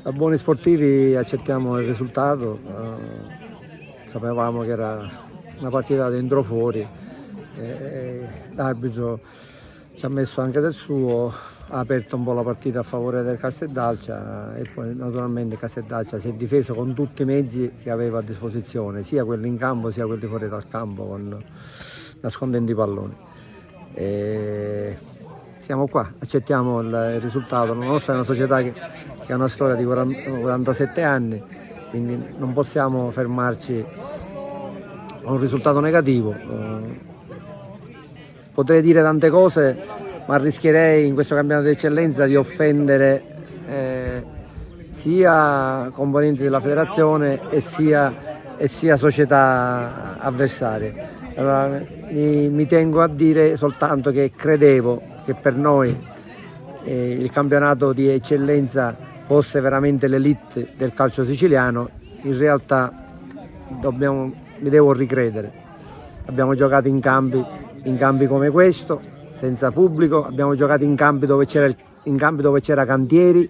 Da buoni sportivi accettiamo il risultato, sapevamo che era una partita dentro fuori, l'arbitro ci ha messo anche del suo, ha aperto un po' la partita a favore del Casteddalcia e poi naturalmente Casteddalcia si è difeso con tutti i mezzi che aveva a disposizione, sia quelli in campo sia quelli fuori dal campo, nascondendo i palloni. Siamo qua, accettiamo il risultato. La nostra è una società che ha una storia di 47 anni, quindi non possiamo fermarci a un risultato negativo. Potrei dire tante cose, ma rischierei in questo campionato di eccellenza di offendere sia componenti della federazione e sia società avversarie. Allora, mi tengo a dire soltanto che credevo che per noi il campionato di eccellenza fosse veramente l'elite del calcio siciliano. In realtà mi devo ricredere. Abbiamo giocato in campi come questo, senza pubblico, abbiamo giocato in campi dove c'era Cantieri,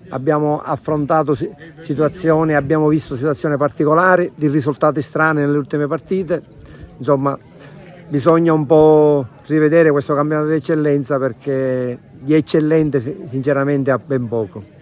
abbiamo affrontato situazioni, abbiamo visto situazioni particolari, di risultati strani nelle ultime partite. Insomma, bisogna un po' rivedere questo campionato di eccellenza perché di eccellente sinceramente ha ben poco.